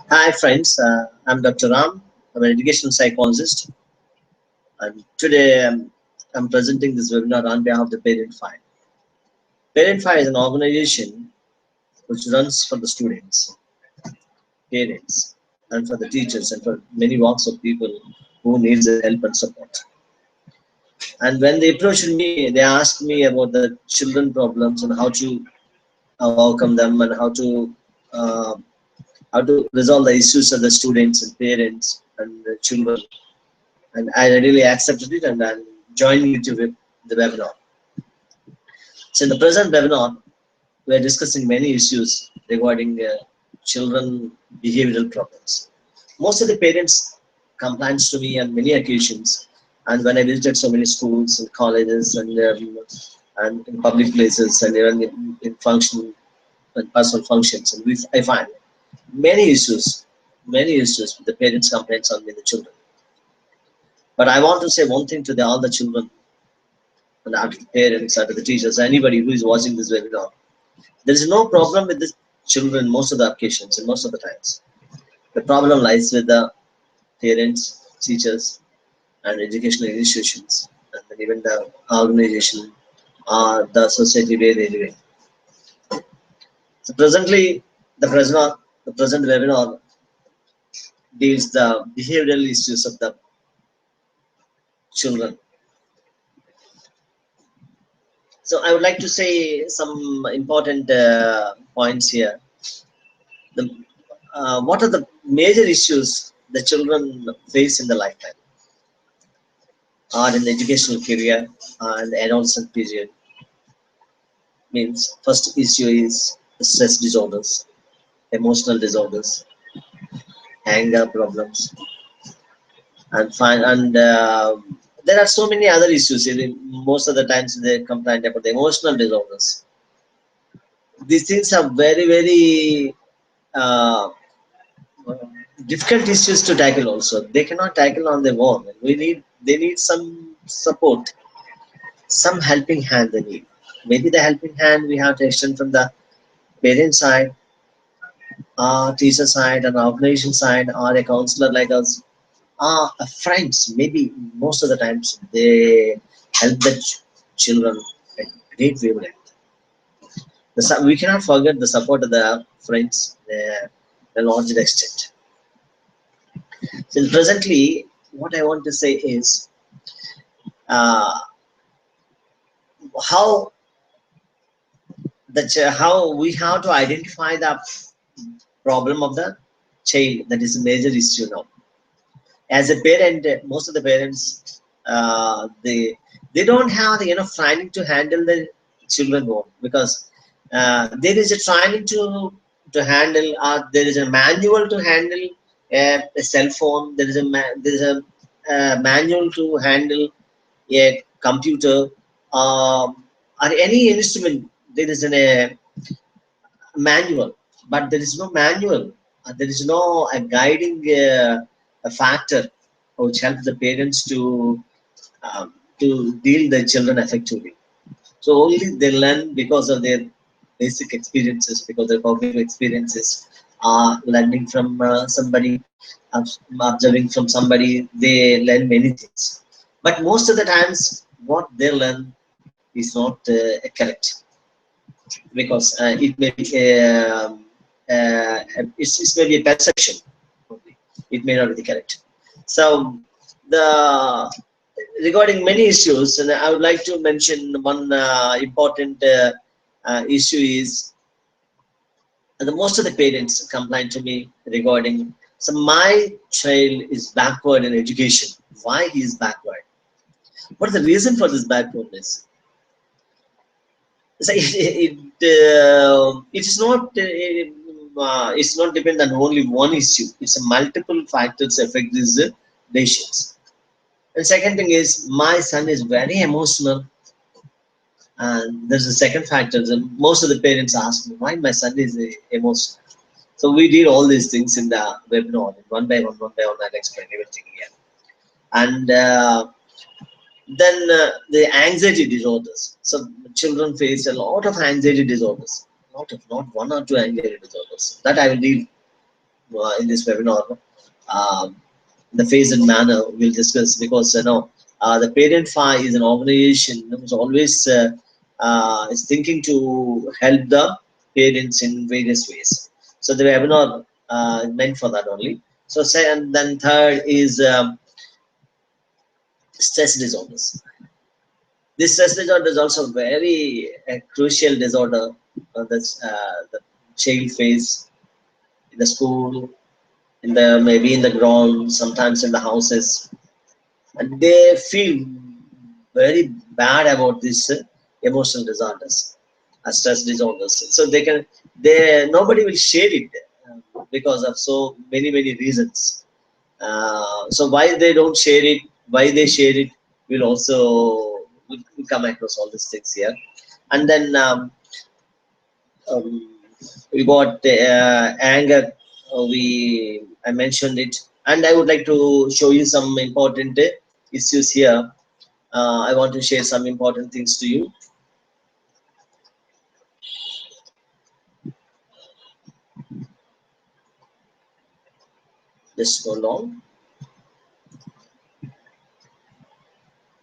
Hi friends, I'm Dr. Ram. I'm an educational psychologist, and today I'm presenting this webinar on behalf of the Parent Fire. Parent Fire is an organization which runs for the students, parents, and for the teachers and for many walks of people who needs the help and support. And when they approached me, they asked me about the children problems and how to overcome them and uh, how to resolve the issues of the students and parents and the children. And I readily accepted it and I'm joining you to the webinar. So in the present webinar, we are discussing many issues regarding children behavioral problems. Most of the parents complains to me on many occasions, and when I visited so many schools and colleges and in public places and even in function and personal functions, and I find many issues with the parents' complaints on me, the children. But I want to say one thing to all the children and to the parents, and to the teachers, anybody who is watching this webinar. There is no problem with the children most of the occasions and most of the times. The problem lies with the parents, teachers, and educational institutions, and then even the organization or the society where they live in. So presently, the present webinar deals the behavioral issues of the children. So I would like to say some important points here. What are the major issues the children face in the lifetime or in the educational career and the adolescent period? Means first issue is stress disorders, emotional disorders, anger problems, and there are so many other issues. Most of the times they complain about the emotional disorders. These things are very uh, difficult issues to tackle. Also, they cannot tackle on their own. They need some support, some helping hand they need. Maybe the helping hand we have to extend from the parent side, teacher side, an organization side, or a counselor like us, friends. Maybe most of the times they help the children at great wavelength. We cannot forget the support of the friends a large extent. So presently, what I want to say is uh, how how we have to identify the problem of the child. That is a major issue now. As a parent, most of the parents they don't have the enough training to handle the children well, because there is a training to handle, there is a manual to handle a cell phone. There is a manual to handle a computer, or any instrument. There is a manual, but there is no manual. There is no a guiding a factor which helps the parents to deal the children effectively. So only they learn because of their basic experiences, because their cognitive experiences, learning from somebody, observing from somebody. They learn many things, but most of the times what they learn is not correct, because it may be it's maybe a perception only. It may not be correct. So the regarding many issues, and I would like to mention one important issue is the most of the parents complain to me regarding, so my child is backward in education. Why he is backward? What is the reason for this backwardness? So it is not it's not depend on only one issue. It's a multiple factors affect these decisions. And second thing is, my son is very emotional, and there's a second factor. Most of the parents ask me why my son is emotional. So we did all these things in the webinar, one by one. I'll explain everything here. And then the anxiety disorders. So children face a lot of anxiety disorders. not one or two anxiety disorders. That I will deal in this webinar. Um, the phased manner we'll discuss, because the Parent Fi is an organization that was always is thinking to help the parents in various ways. So the webinar meant for that only. So and then third is stress disorders. This stress disorder is also very crucial disorder that's the child face in the school, in the maybe in the ground, sometimes in the houses, and they feel very bad about these emotional disorders, stress disorders. So they nobody will share it because of so many reasons. So why they don't share it, why they share it, will also will come across all these things here. And then um, we got anger. I mentioned it, and I would like to show you some important issues here. I want to share some important things to you. Just go along.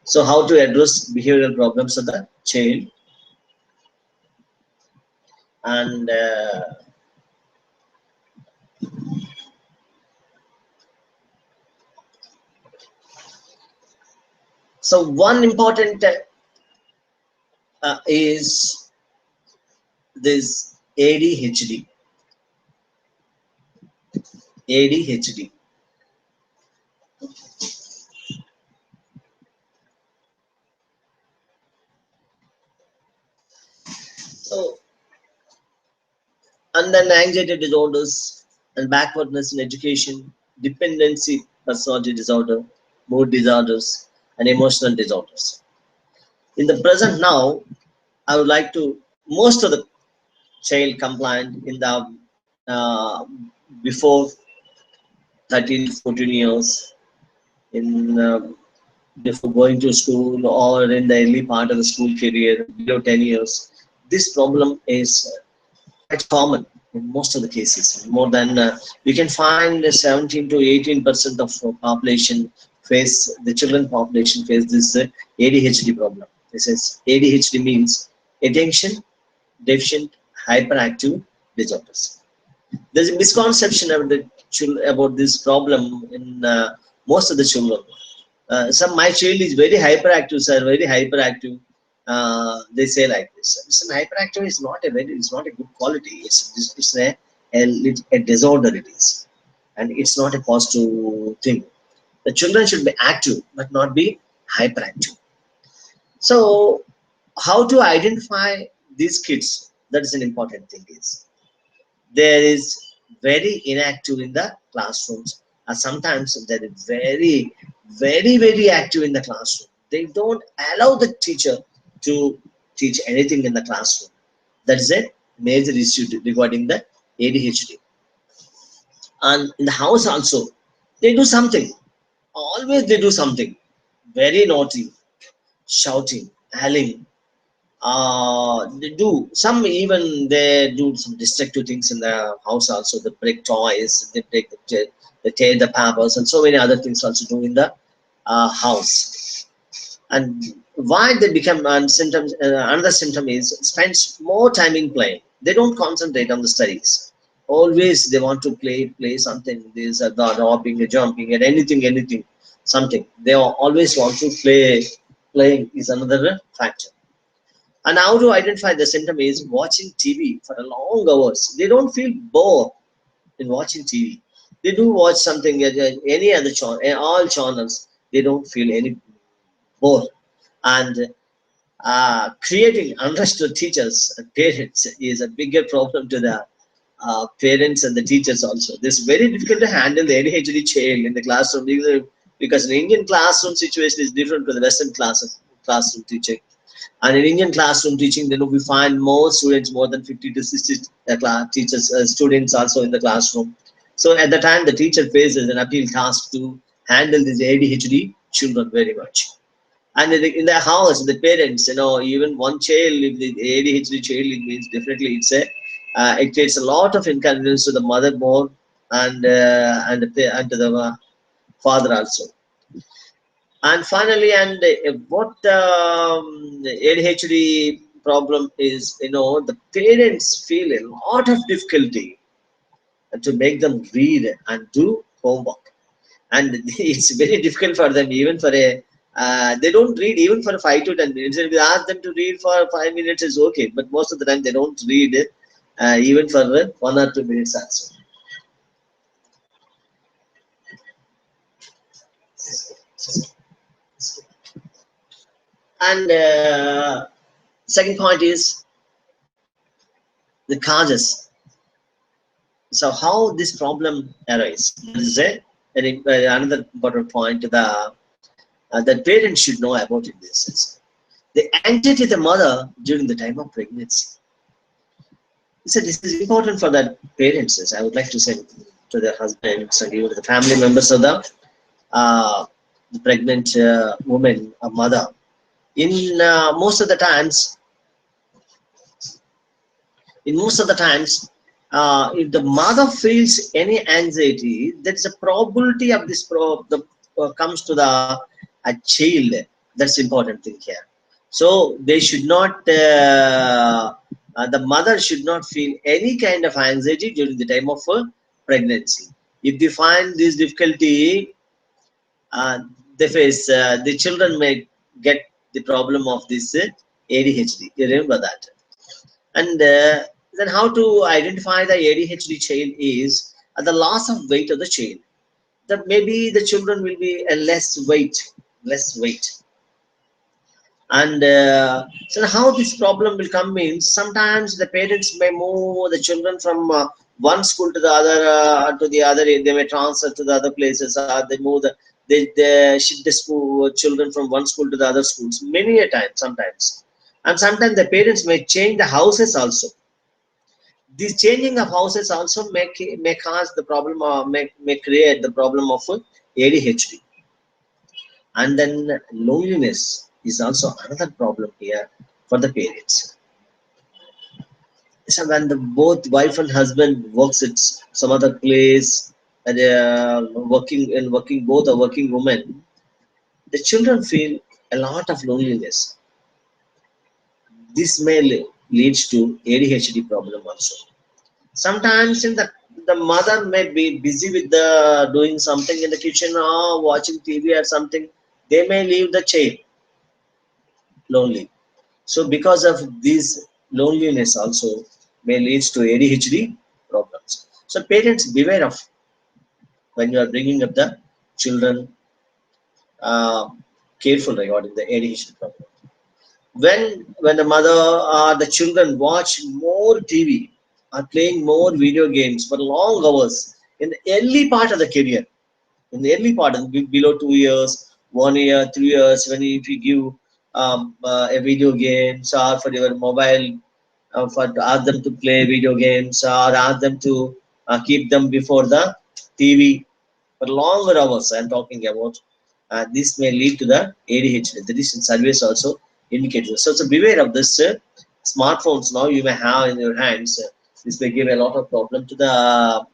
So, how to address behavioral problems of the child, and so one important is this ADHD. ADHD. So, and then anxiety disorders and backwardness in education, dependency personality disorder, mood disorders, and emotional disorders. In the present now, I would like to most of the child compliant in the before 13 to 14 years, in before going to school or in the early part of the school career below 10 years. This problem is quite common in most of the cases. More than we can find 17 to 18% of population face, the children population face this ADHD problem. This is ADHD means attention deficient hyperactive disorders. There's a misconception about about this problem in most of the children. Some my child is very hyperactive, sir, very hyperactive. They say like this. Listen, hyperactive is not a it's not a good quality. It's a disorder. It is, and it's not a positive thing. The children should be active, but not be hyperactive. So, how to identify these kids? That is an important thing. Is there is very inactive in the classrooms, or sometimes they are very active in the classroom. They don't allow the teacher to teach anything in the classroom. That is a major issue regarding the ADHD. And in the house also, they do something. Always they do something very naughty, shouting, yelling. They do some, even they do some destructive things in the house also. They break toys, they tear the pampers, and so many other things also do in the house. And why they become symptoms? Another symptom is spends more time in playing. They don't concentrate on the studies. Always they want to play something. There's a hopping, a jumping, and anything, something. They always want to play. Playing is another factor. And how to identify the symptom is watching TV for a long hours. They don't feel bored in watching TV. They do watch something, any other channel, all channels. They don't feel any bored. And creating understood teachers and parents is a bigger problem to the parents and the teachers also. This is very difficult to handle the ADHD child in the classroom, because the Indian classroom situation is different to the Western classroom teaching. And in Indian classroom teaching, then we find more students, more than 50 to 60 teachers, students also in the classroom. So at the time, the teacher faces an appeal task to handle these ADHD children very much. And in the house, the parents, even one child, if the ADHD child, it means definitely it's a It creates a lot of inconvenience to the mother more, and to the father also. And finally, what ADHD problem is, the parents feel a lot of difficulty to make them read and do homework, and it's very difficult for them, even for a they don't read even for 5 to 10 minutes. If you ask them to read for 5 minutes is okay, but most of the time they don't read even for 1 or 2 minutes also. And second point is the causes. So how this problem arises? That is another important point. That parents should know about it. This is the anxiety of the mother during the time of pregnancy. So this is important for the parents. As I would like to say to their husbands and even the family members of uh, the pregnant woman, a mother. In most of the times, if the mother feels any anxiety, there is a probability of comes to a child. That's important thing here. So they should not. The mother should not feel any kind of anxiety during the time of pregnancy. If they find this difficulty, uh, they face, the children may get the problem of this ADHD. You remember that. And then how to identify the ADHD child is the loss of weight of the child. That maybe the children will be a less weight. And so how this problem will come means sometimes the parents may move the children from one school to the other, they may transfer to the other places, or they shift the children from one school to the other schools many a time sometimes. And sometimes the parents may change the houses also. This changing of houses also may cause the problem, or may create the problem of ADHD. And then loneliness is also another problem here for the parents. So when the both wife and husband works at some other place, and working both are working women, the children feel a lot of loneliness. This may leads to ADHD problem also. Sometimes the mother may be busy with the doing something in the kitchen or watching TV or something. They may leave the child lonely. So because of this loneliness also may leads to ADHD problems. So parents beware of when you are bringing up the children, uh, careful regarding the ADHD problem. When the mother or the children watch more TV or playing more video games for long hours in the early part of the career, in the early part, below 2 years, 1 year, 3 years, when if you give a video games or for your mobile, for ask them to play video games or ask them to keep them before the TV for longer hours. I'm talking about this may lead to the ADHD. The recent surveys also indicate this. So beware of this. Smartphones now you may have in your hands. This may give a lot of problem to the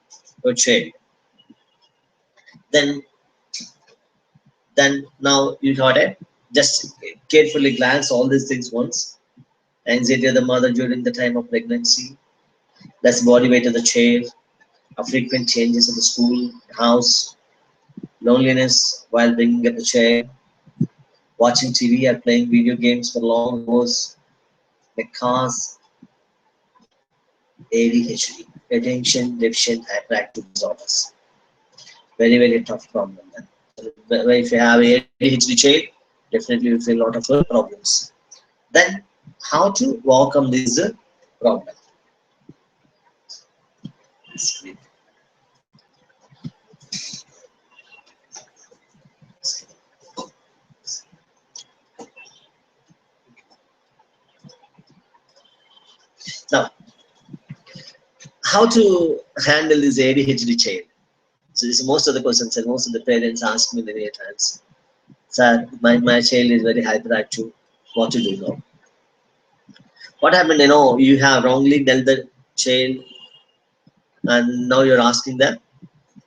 child. Then now you got it. Just carefully glance all these things once. Anxiety of the mother during the time of pregnancy, less body weight of the child, frequent changes in the school, house, loneliness while bringing up the child, watching TV or playing video games for long hours may cause ADHD, attention deficit hyperactive disorders. Very, very tough problem. Then. If you have ADHD child, definitely you feel a lot of problems. Then, how to overcome this problem? Now, how to handle this ADHD child? So this is most of the questions and most of the parents ask me many times. Sir, my child is very hyperactive. What to do now? What happened? You have wrongly dealt the child, and now you're asking them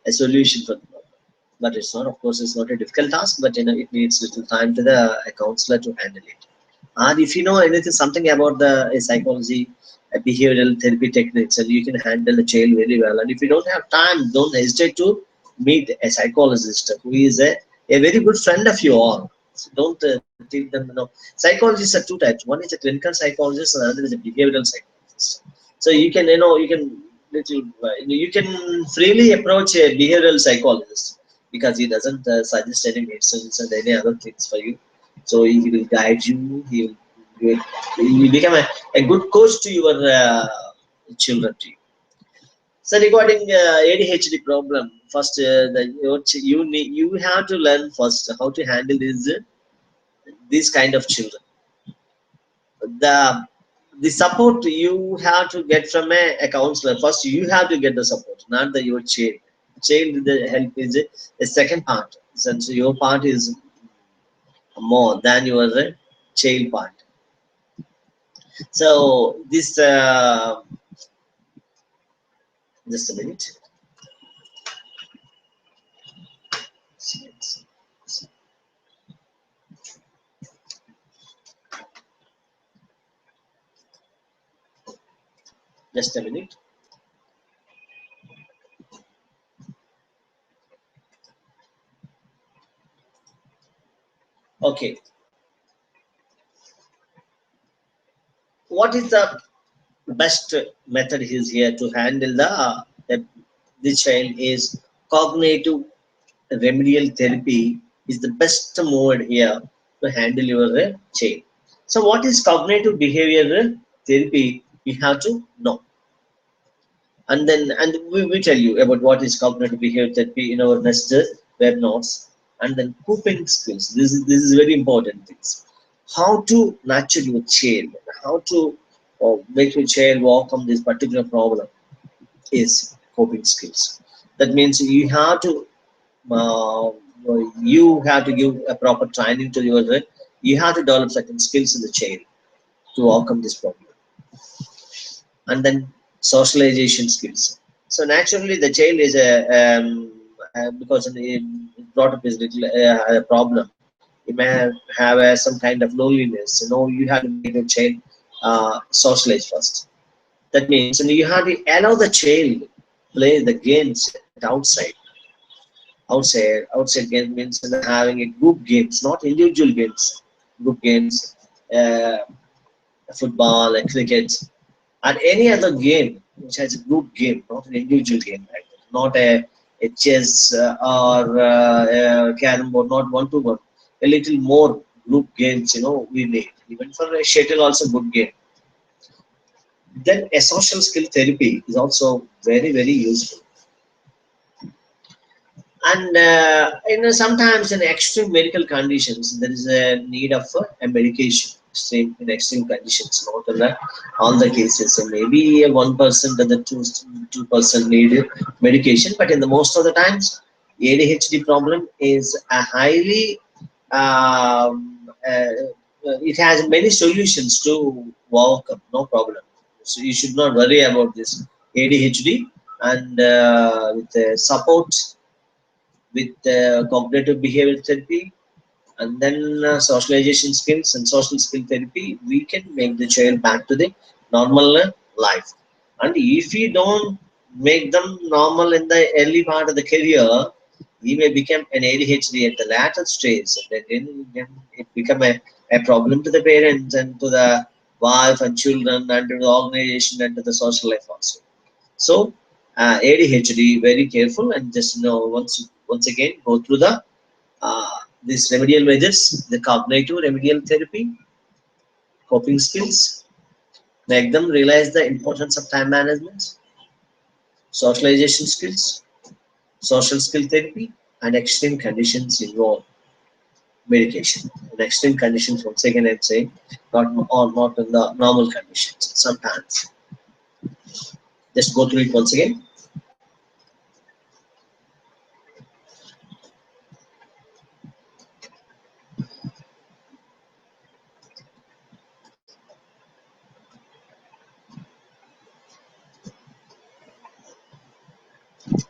a solution for the problem. But it's not, of course, it's not a difficult task, but it needs little time to the a counselor to handle it. And if you know anything, something about the psychology, behavioral therapy techniques, and you can handle the child very well. And if you don't have time, don't hesitate to meet a psychologist who is a very good friend of you all. So don't treat them. Psychologists are two types. One is a clinical psychologist, and another is a behavioral psychologist. So you can little, you can freely approach a behavioral psychologist because he doesn't suggest any medicines and any other things for you. So he will guide you. He will become a good coach to your children to you. So regarding ADHD problem, first you have to learn first how to handle these kind of children. The support you have to get from a counselor. First, you have to get the support, not the your child. Child the help is a second part. Since your part is more than your child part. So this just a minute. Just a minute. Okay. What is the best method is here to handle the child is cognitive remedial therapy is the best mode here to handle your child. So what is cognitive behavioral therapy? You have to know, and then we tell you about what is cognitive behavior therapy in our next web notes. And then coping skills, this is very important things. How to nurture your child, how to make your child overcome this particular problem is coping skills. That means uh, you have to give a proper training to your you have to develop certain skills in the child to overcome this problem. And then socialization skills. So naturally, the child is because brought up is little a problem. You may have some kind of loneliness. You have to make the child socialize first. That means you have to allow the child play the games at outside. Outside games means having a group games, not individual games. Group games, uh, football, cricket, and any other game which has a group game, not an individual game, right? Not a chess or carrom board, not one to one. A little more group games, we need. Even for a shuttle, also good game. Then a social skill therapy is also very, very useful. And sometimes in extreme medical conditions, there is a need of a medication. In extreme conditions, not in all the cases. So maybe 1% and the 2% need medication, but in the most of the times, ADHD problem is a highly it has many solutions to overcome. No problem. So you should not worry about this ADHD, and with support with cognitive behavioral therapy, and then socialization skills and social skill therapy, we can make the child back to the normal life. And if we don't make them normal in the early part of the career, he may become an ADHD at the latter stage. And then it become a problem to the parents and to the wife and children and to the organization and to the social life also. So ADHD, very careful, and just once again go through the these remedial measures, the cognitive remedial therapy, coping skills, make them realize the importance of time management, socialization skills, social skill therapy, and extreme conditions involve medication. In extreme conditions, once again, I'd say not in the normal conditions. Sometimes, just go through it once again.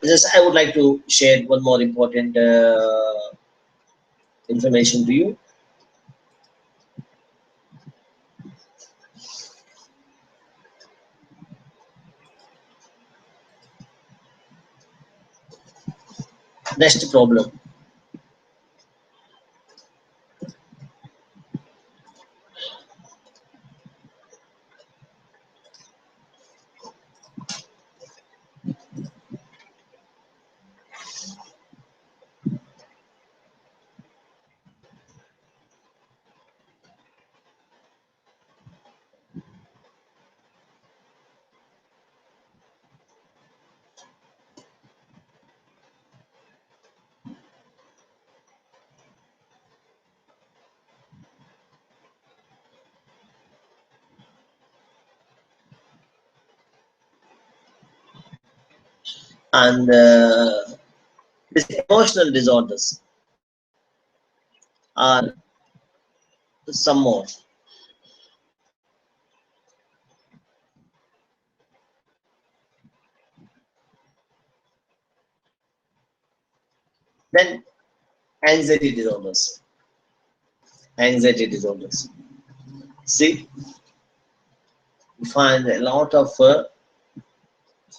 Just I would like to share one more important information to you. Next problem. And these emotional disorders are some more. Then anxiety disorders. Anxiety disorders. See, you find a lot of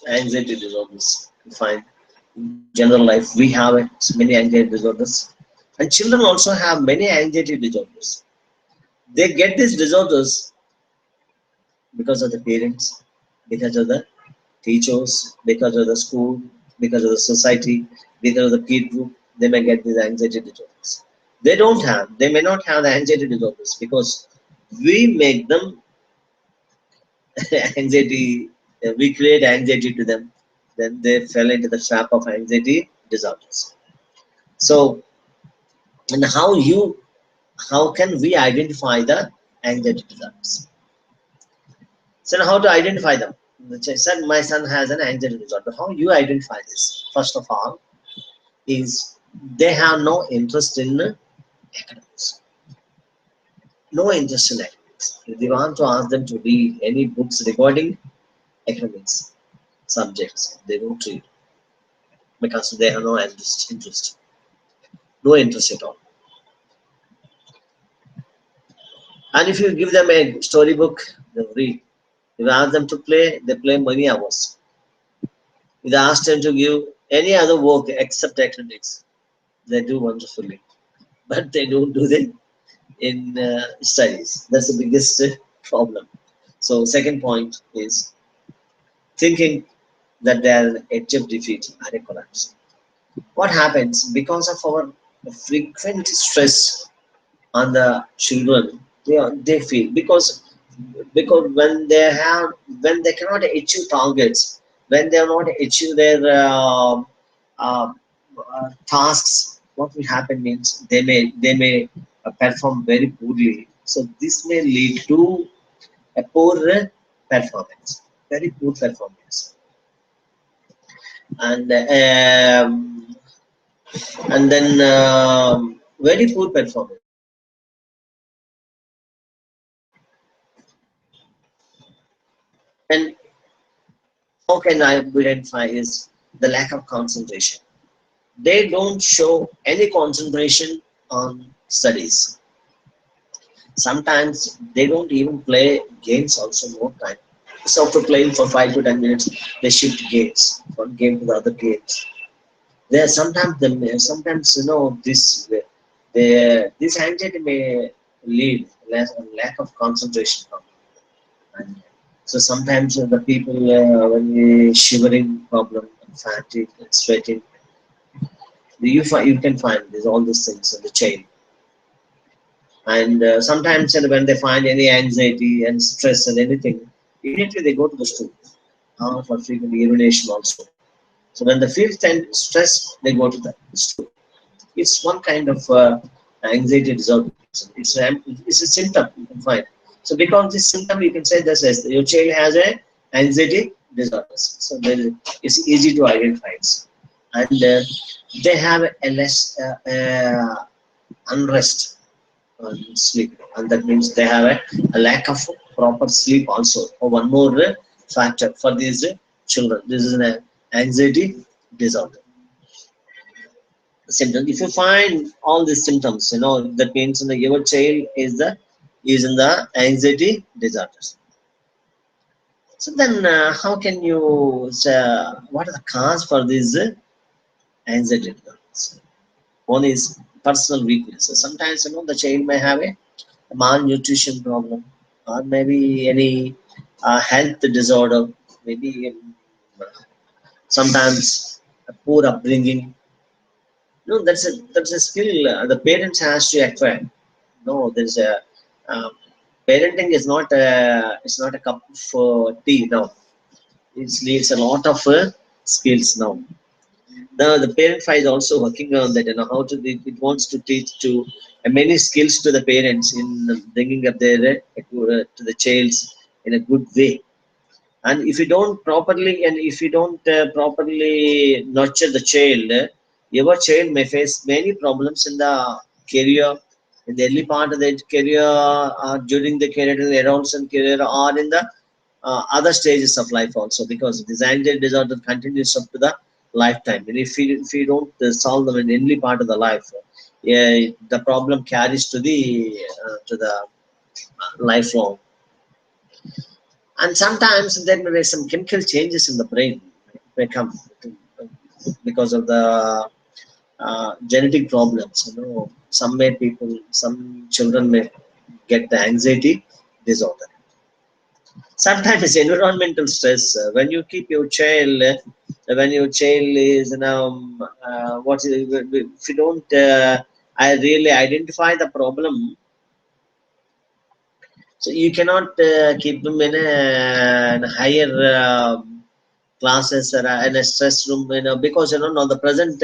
anxiety disorders. You find in general life we have many anxiety disorders, and children also have many anxiety disorders. They get these disorders because of the parents, because of the teachers, because of the school, because of the society, because of the peer group. They may get these anxiety disorders. They may not have the anxiety disorders because we make them anxiety, we create anxiety to them. Then they fell into the trap of anxiety disorders. So, and how can we identify the anxiety disorders? So, now how to identify them? Which I said, my son has an anxiety disorder. How you identify this? First of all, is they have no interest in academics. No interest in academics. If you want to ask them to read any books regarding academics subjects, they don't read because they have no interest, no interest at all. And if you give them a storybook, they read. If you ask them to play, they play many hours. If you ask them to give any other work except academics, they do wonderfully. But they don't do it in studies. That's the biggest problem. So, second point is thinking that they are an edge of defeat and a collapse. What happens because of our frequent stress on the children? They feel because when they cannot achieve targets, when they are not achieve their uh, tasks, what will happen means they may perform very poorly. So this may lead to a poor performance, very poor performance, and then very poor performance. And how can I identify is the lack of concentration. They don't show any concentration on studies. Sometimes they don't even play games also more time. So after playing for 5 to 10 minutes, they shift games from game to the other games. There sometimes this anxiety may lead lack of concentration problem. And so sometimes the people when we shivering problem, fatigue, and sweating, you can find these all these things in the chain. And sometimes when they find any anxiety and stress and anything, immediately they go to the stool for frequent urination also. So when they feel stress, they go to the stool. It's one kind of anxiety disorder. It's a symptom you can find. So because this symptom, you can say this as your child has a anxiety disorder. So it's easy to identify it. And they have a less unrest sleep, and that means they have a lack of proper sleep also. Or one more factor for these children, this is an anxiety disorder. Symptoms. If you find all these symptoms, that means your child is in the anxiety disorders. So then, how can you say, what are the cause for these anxiety disorders? One is personal weakness. So sometimes the child may have a malnutrition problem, or maybe any health disorder, maybe sometimes a poor upbringing. No, that's a skill the parents has to acquire. No, there's a um, parenting is not it's not a cup of tea now. It needs a lot of skills now. The parent file is also working on that. How to it wants to teach to many skills to the parents in bringing up their to the childs in a good way. And if you don't properly and if you don't properly nurture the child, your child may face many problems in the career, in the early part of the career, during the career, in the adolescent career, or in the other stages of life also, because this anxiety disorder continues up to the lifetime. And if you don't solve them in the early part of the life, yeah, the problem carries to the lifelong. And sometimes there may be some chemical changes in the brain may come because of the genetic problems. Some children may get the anxiety disorder. Sometimes it's environmental stress. When you keep your child, when your child is if you don't, I really identify the problem, so you cannot keep them in a higher classes or in a stress room, because now the present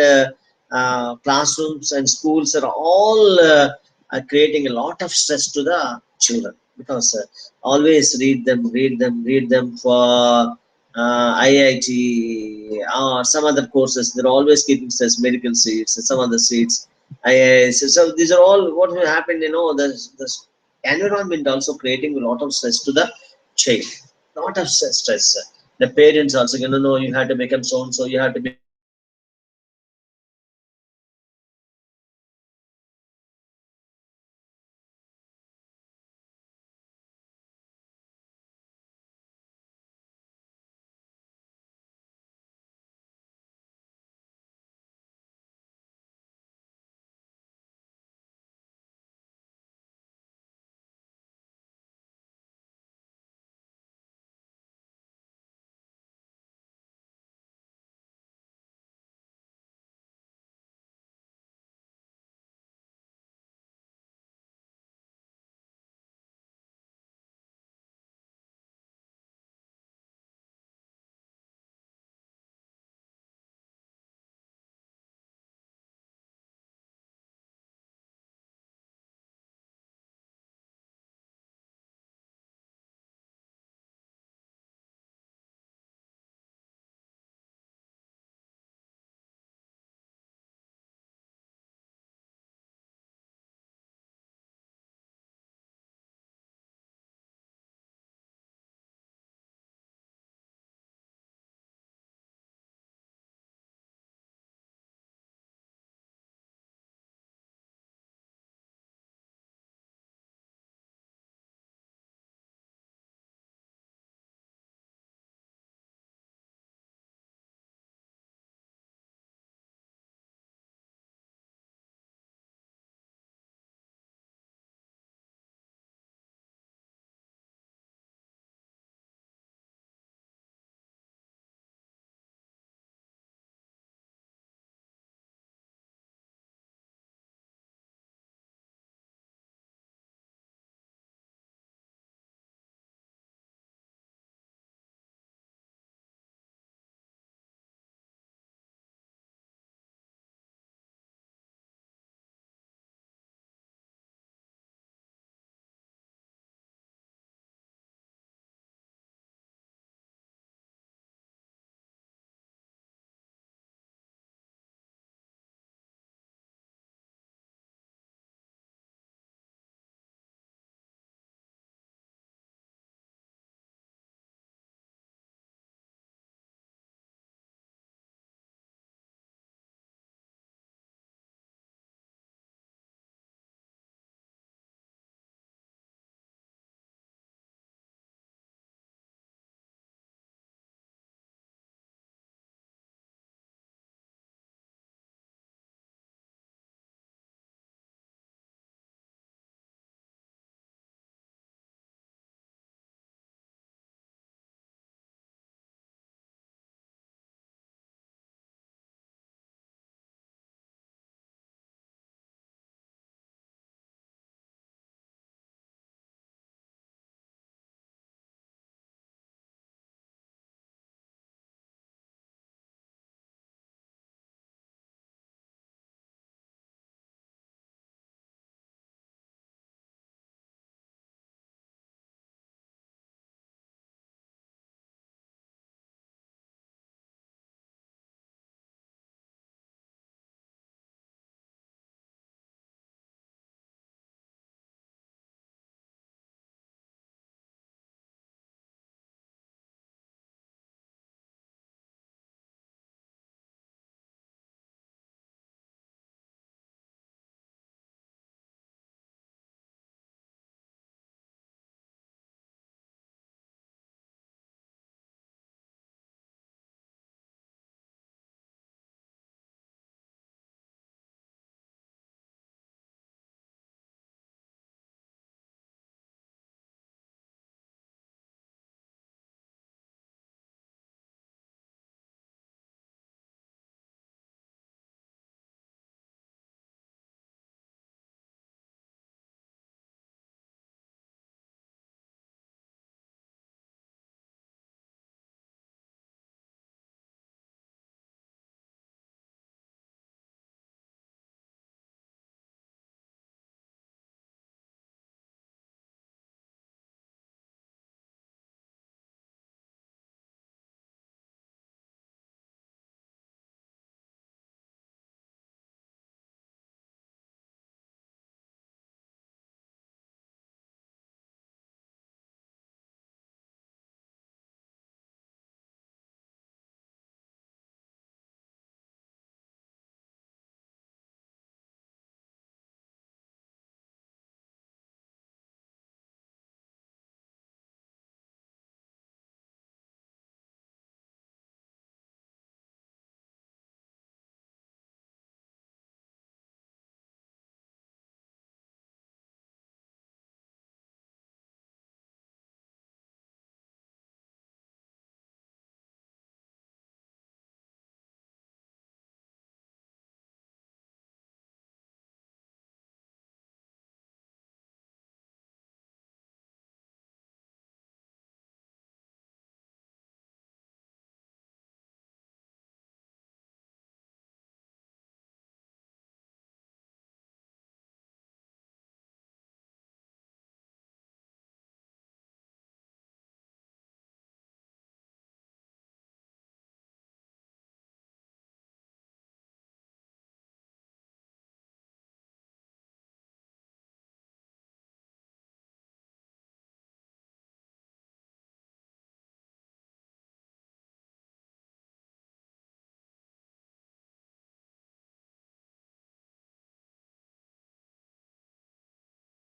classrooms and schools are creating a lot of stress to the children, because always read them for IIT or some other courses. They're always keeping stress, medical seats and some other seats. IIS. So these are all what will happen. The environment also creating a lot of stress to the child. Lot of stress. The parents also, you have to become so and so. You have to become